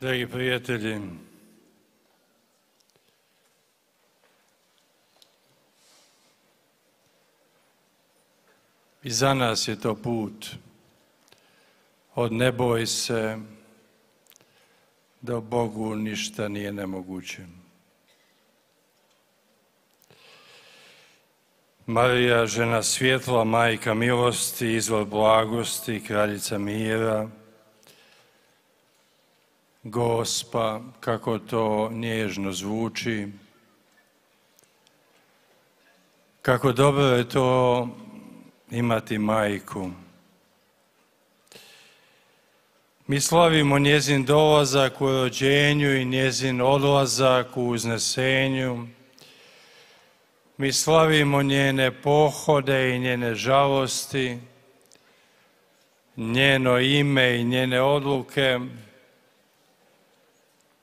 Dragi prijatelji, i za nas je to put od ne boj se do Bogu ništa nije nemoguće. Marija, žena svjetla, majka milosti, izvor blagosti, kraljica mira, Gospa, kako to nježno zvuči, kako dobro je to imati majku. Mi slavimo njezin dolazak u rođenju i njezin odlazak u uznesenju. Mi slavimo njene pohode i njene žalosti, njeno ime i njene odluke.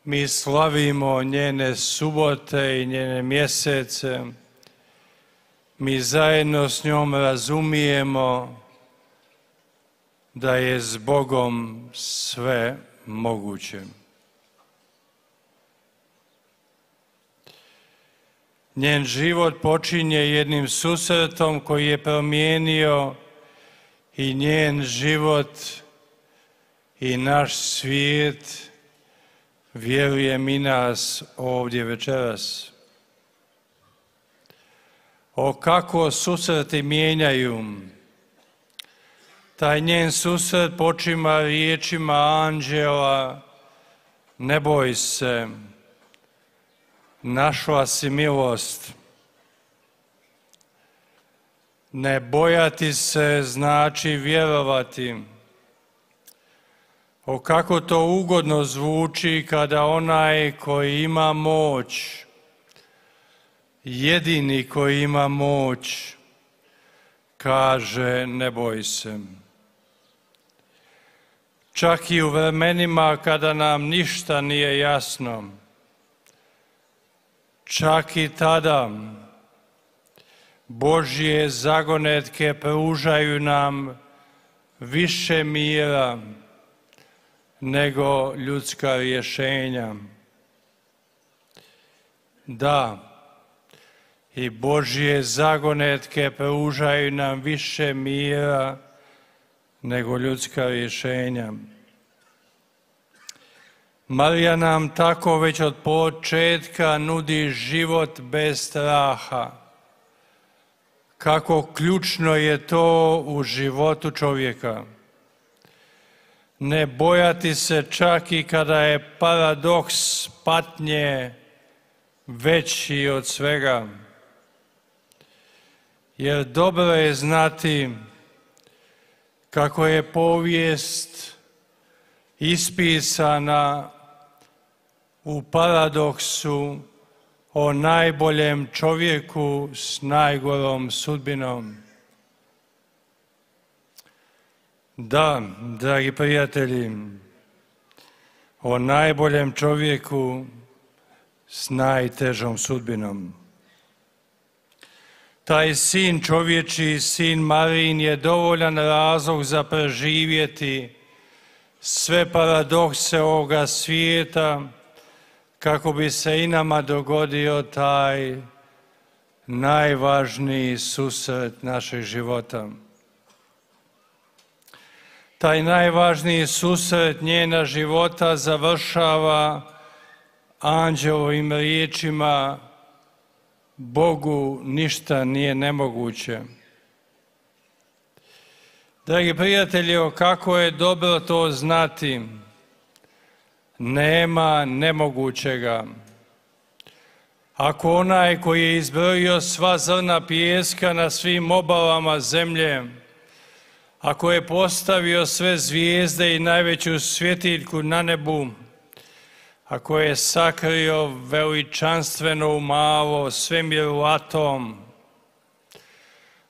Mi slavimo njene subote i njene mjesece. Mi zajedno s njom razumijemo da je s Bogom sve moguće. Njen život počinje jednim susretom koji je promijenio i njen život i naš svijet, vjerujem i nas ovdje večeras. O kako susreti mijenjaju. Taj njen susret počima riječima anđela: ne boj se, našla si milost. Ne bojati se znači vjerovati. O kako to ugodno zvuči kada onaj koji ima moć, jedini koji ima moć, kaže ne boj se. Čak i u vremenima kada nam ništa nije jasno, čak i tada Božje zagonetke pružaju nam više mira nego ljudska rješenja. Da, i Božje zagonetke pružaju nam više mira nego ljudska rješenja. Marija nam tako već od početka nudi život bez straha. Kako ključno je to u životu čovjeka. Ne bojati se čak i kada je paradoks patnje veći od svega. Jer dobro je znati kako je povijest ispisana u paradoksu o najboljem čovjeku s najgorom sudbinom. Da, dragi prijatelji, o najboljem čovjeku s najtežom sudbinom. Taj sin čovječiji, sin Marijin, je dovoljan razlog za preživjeti sve paradokse ovoga svijeta, kako bi se i nama dogodio taj najvažniji susret našeg života. Taj najvažniji susret njena života završava anđelovim riječima: Bogu ništa nije nemoguće. Dragi prijatelji, kako je dobro to znati. Nema nemogućega. Ako onaj koji je izbrojio sva zrna pijeska na svim obalama zemlje, ako je postavio sve zvijezde i najveću svjetiljku na nebu, ako je sakrio veličanstveno u malo svemiru atom,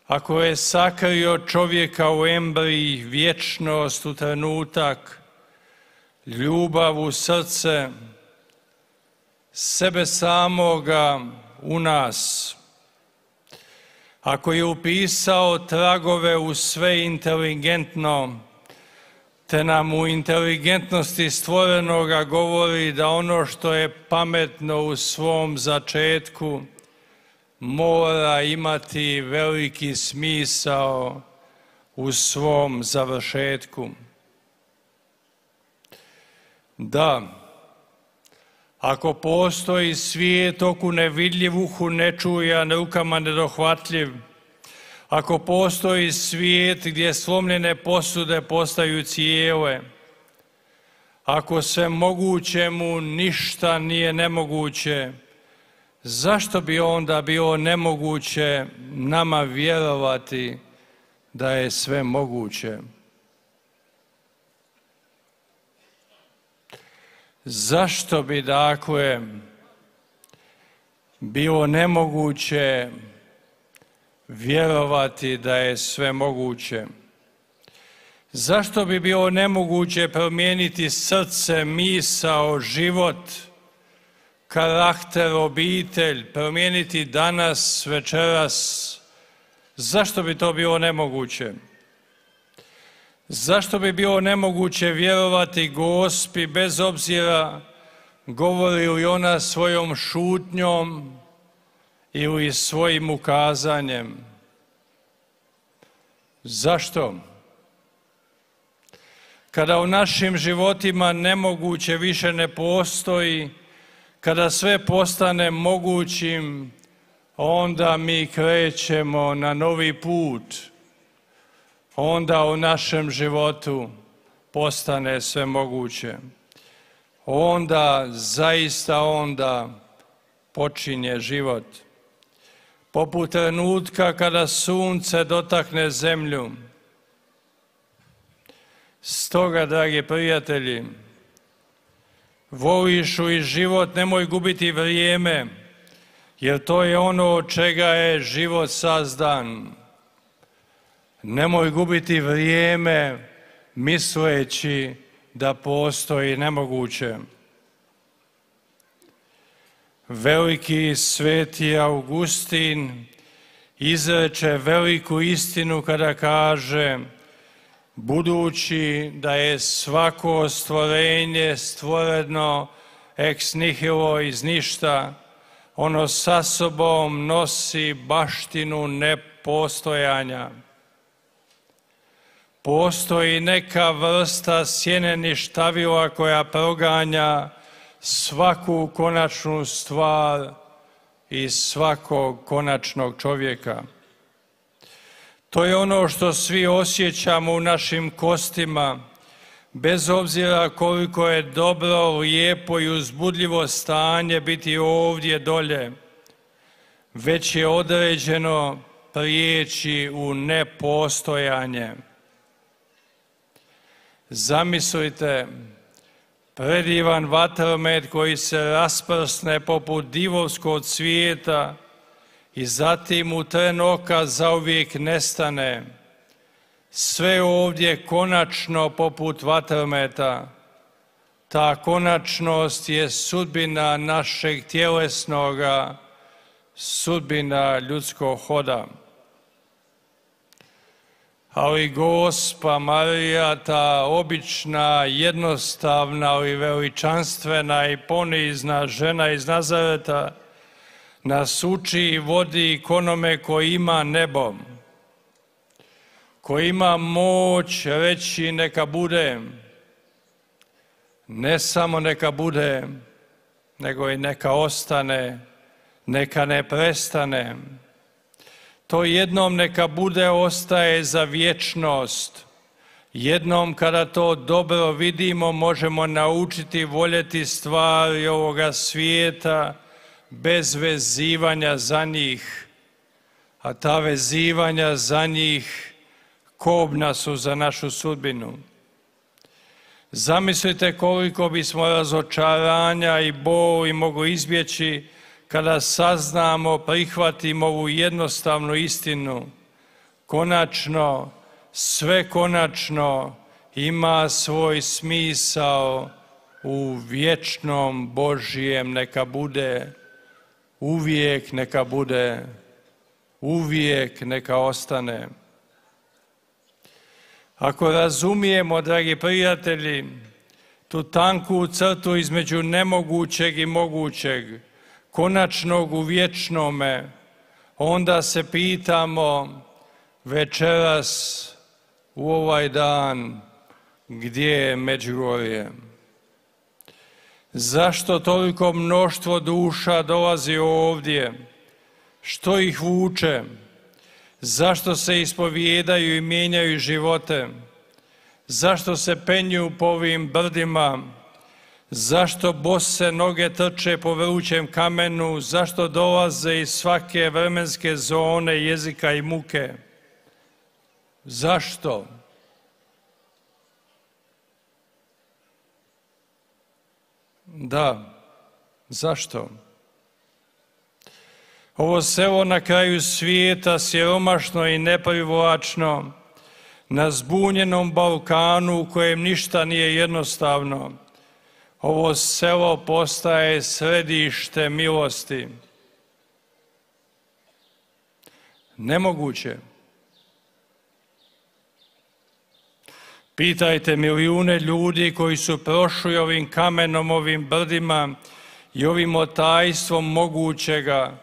ako je sakrio čovjeka u embriji, vječnost u trenutak, ljubav u srce, sebe samoga u nas, ako je upisao tragove u sve inteligentno, te nam u inteligentnosti stvorenoga govori da ono što je pametno u svom začetku mora imati veliki smisao u svom završetku. Da, ako postoji svijet oku nevidljiv, uhu nečujan, rukama nedohvatljiv, ako postoji svijet gdje slomljene posude postaju cijele, ako se mogućemu ništa nije nemoguće, zašto bi onda bilo nemoguće nama vjerovati da je sve moguće? Zašto bi dakle bilo nemoguće vjerovati da je sve moguće? Zašto bi bilo nemoguće promijeniti srce, misao, život, karakter, obitelj, promijeniti danas, večeras? Zašto bi to bilo nemoguće? Zašto bi bilo nemoguće vjerovati Gospi bez obzira govori li ona svojom šutnjom ili svojim ukazanjem? Zašto? Kada u našim životima nemoguće više ne postoji, kada sve postane mogućim, onda mi krećemo na novi put. Onda u našem životu postane sve moguće. Onda, zaista onda, počinje život. Poput trenutka kada sunce dotakne zemlju. Stoga, dragi prijatelji, voliš li život, nemoj gubiti vrijeme, jer to je ono od čega je život sazdan. Nemoj gubiti vrijeme misleći da postoji nemoguće. Veliki sveti Augustin izreče veliku istinu kada kaže: budući da je svako stvorenje stvoreno ex nihilo, iz ništa, ono sa sobom nosi baštinu nepostojanja. Postoji neka vrsta sjene štavila koja proganja svaku konačnu stvar i svakog konačnog čovjeka. To je ono što svi osjećamo u našim kostima, bez obzira koliko je dobro, lijepo i uzbudljivo stanje biti ovdje dolje, već je određeno prijeći u nepostojanje. Zamislite predivan vatromet koji se rasprsne poput divovskog cvijeta i zatim u tren oka zauvijek nestane. Sve ovdje konačno poput vatrometa. Ta konačnost je sudbina našeg tjelesnoga, sudbina ljudskog hoda. Ali Gospa Marija, ta obična, jednostavna, ali veličanstvena i ponizna žena iz Nazareta, nas uči i vodi k onome koji ima nebo, koji ima moć reći neka bude, ne samo neka bude, nego i neka ostane, neka ne prestane. To jednom neka bude ostaje za vječnost. Jednom kada to dobro vidimo možemo naučiti voljeti stvari ovoga svijeta bez vezivanja za njih. A ta vezivanja za njih kobna su za našu sudbinu. Zamislite koliko bismo razočaranja i boli mogli izbjeći kada saznamo, prihvatimo ovu jednostavnu istinu. Konačno, sve konačno ima svoj smisao u vječnom Božjem neka bude, uvijek neka bude, uvijek neka ostane. Ako razumijemo, dragi prijatelji, tu tanku crtu između nemogućeg i mogućeg, konačnog u vječnome, onda se pitamo večeras u ovaj dan gdje je Međugorje. Zašto toliko mnoštvo duša dolazi ovdje? Što ih vuče? Zašto se ispovijedaju i mijenjaju živote? Zašto se penju po ovim brdima? Zašto bose noge trče po vrućem kamenu? Zašto dolaze iz svake vremenske zone jezika i muke? Zašto? Da, zašto? Ovo selo na kraju svijeta, siromašno i neprivlačno, na zbunjenom Balkanu u kojem ništa nije jednostavno, ovo selo postaje središte milosti. Nemoguće. Pitajte milijune ljudi koji su prošli ovim kamenom, ovim brdima i ovim otajstvom mogućega,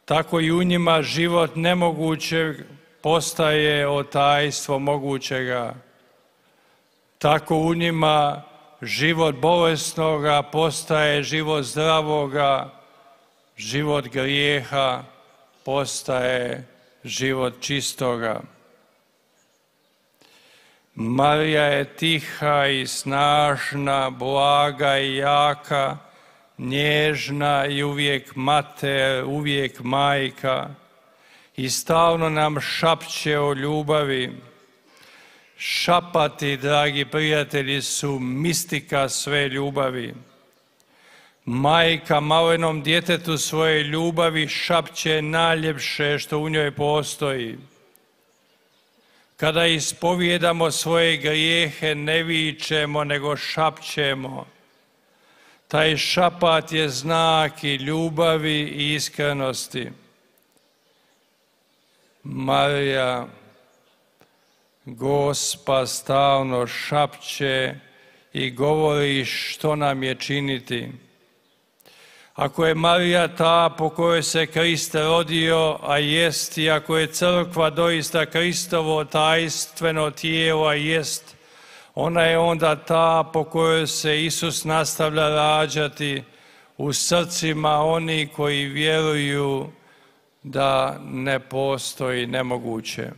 tako i u njima život nemogućeg postaje otajstvo mogućega. Tako u njima život bolesnoga postaje život zdravoga, život grijeha postaje život čistoga. Marija je tiha i snažna, blaga i jaka, nježna i uvijek mater, uvijek majka i stalno nam šapće o ljubavi. Šapati, dragi prijatelji, su mistika sve ljubavi. Majka malenom djetetu svoje ljubavi šapće najljepše što u njoj postoji. Kada ispovijedamo svoje grijehe, ne vičemo, nego šapćemo. Taj šapat je znak i ljubavi i iskrenosti. Marija, Gospa, stalno šapće i govori što nam je činiti. Ako je Marija ta po kojoj se Krist rodio, a jest, i ako je crkva doista Kristovo tajstveno tijelo, a jest, ona je onda ta po kojoj se Isus nastavlja rađati u srcima onih koji vjeruju da ne postoji nemoguće.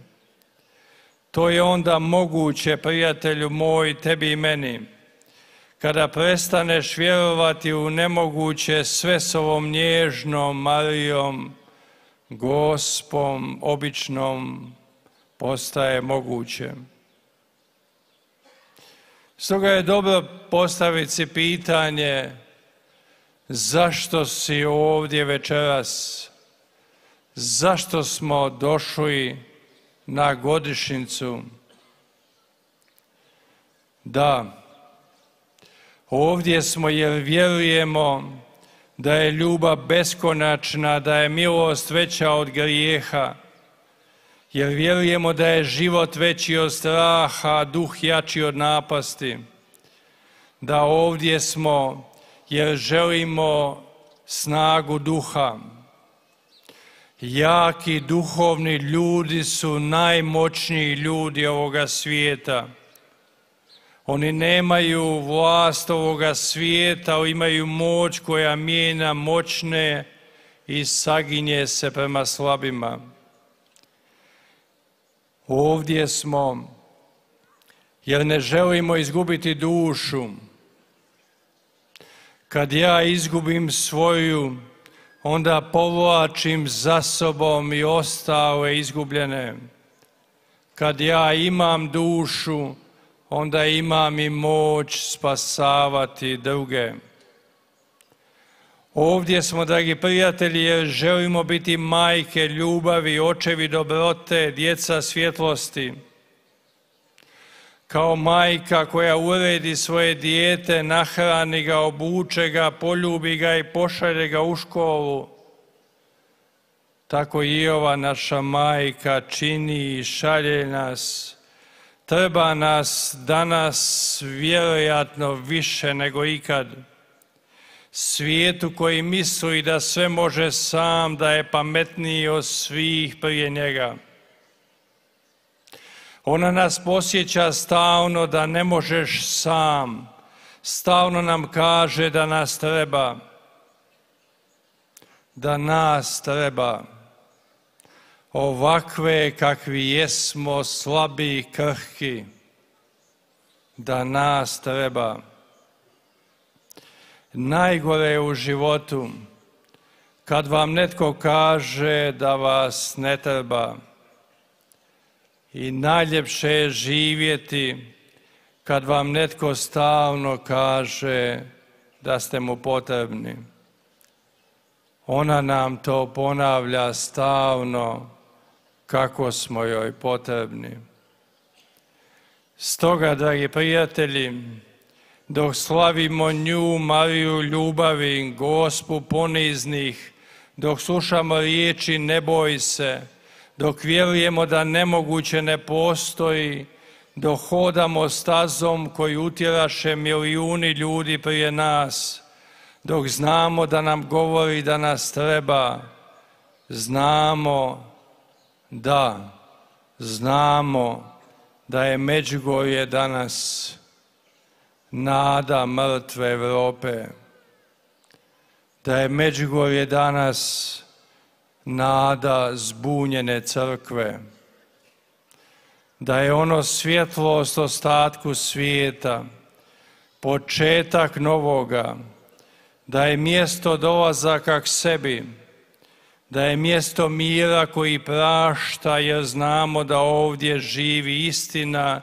To je onda moguće, prijatelju moj, tebi i meni. Kada prestaneš vjerovati u nemoguće, sve s ovom nježnom Marijom, Gospom, običnom, postaje moguće. Stoga je dobro postaviti si pitanje zašto si ovdje večeras, zašto smo došli na godišnjicu. Da, ovdje smo jer vjerujemo da je ljubav beskonačna, da je milost veća od grijeha, jer vjerujemo da je život veći od straha, duh jači od napasti. Da ovdje smo jer želimo snagu duha. Jaki duhovni ljudi su najmoćniji ljudi ovoga svijeta. Oni nemaju vlast ovoga svijeta, ali imaju moć koja mijenja moćne i saginje se prema slabima. Ovdje smo jer ne želimo izgubiti dušu. Kad ja izgubim svoju, onda povlačim za sobom i ostale izgubljene. Kad ja imam dušu, onda imam i moć spasavati druge. Ovdje smo, dragi prijatelji, jer želimo biti majke ljubavi, očevi dobrote, djeca svjetlosti. Kao majka koja uredi svoje dijete, nahrani ga, obuče ga, poljubi ga i pošalje ga u školu, tako i ova naša majka čini i šalje nas Treba nas danas vjerojatno više nego ikad. Svijetu koji misli da sve može sam, da je pametniji od svih prije njega. Ona nas podsjeća stalno da ne možeš sam. Stalno nam kaže da nas treba. Da nas treba. Ovakve kakvi jesmo, slabi i krhki. Da nas treba. Najgore je u životu kad vam netko kaže da vas ne treba. I najljepše je živjeti kad vam netko stalno kaže da ste mu potrebni. Ona nam to ponavlja stalno kako smo joj potrebni. Stoga, dragi prijatelji, dok slavimo nju, Mariju ljubavi, Gospu poniznih, dok slušamo riječi ne boj se, dok vjerujemo da nemoguće ne postoji, dok hodamo stazom koju utjeraše milijuni ljudi prije nas, dok znamo da nam govori da nas treba, znamo da je Međugorje danas nada mrtve Europe, da je Međugorje danas nada zbunjene crkve, da je ono svjetlost ostatku svijeta, početak novoga, da je mjesto dolazaka k sebi, da je mjesto mira koji prašta jer znamo da ovdje živi istina,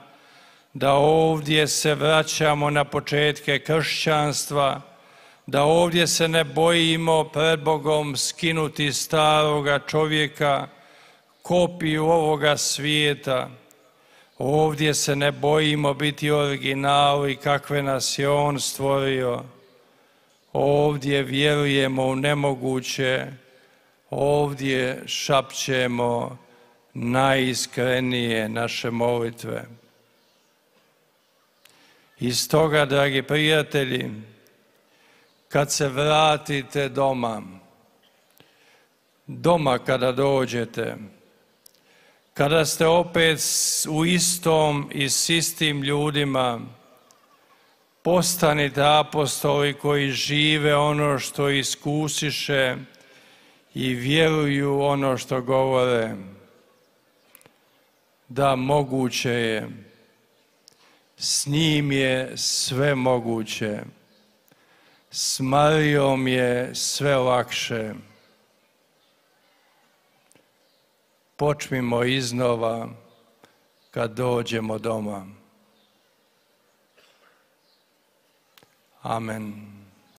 da ovdje se vraćamo na početke kršćanstva, da ovdje se ne bojimo pred Bogom skinuti staroga čovjeka, kopiju ovoga svijeta. Ovdje se ne bojimo biti originali kakve nas je On stvorio. Ovdje vjerujemo u nemoguće, ovdje šapćemo najiskrenije naše molitve. I stoga, dragi prijatelji, kad se vratite doma kada dođete, kada ste opet u istom i s istim ljudima, postanite apostoli koji žive ono što iskusiše i vjeruju ono što govore. Da, moguće je. S njim je sve moguće. S Marijom je sve lakše. Počnimo iznova kad dođemo doma. Amen.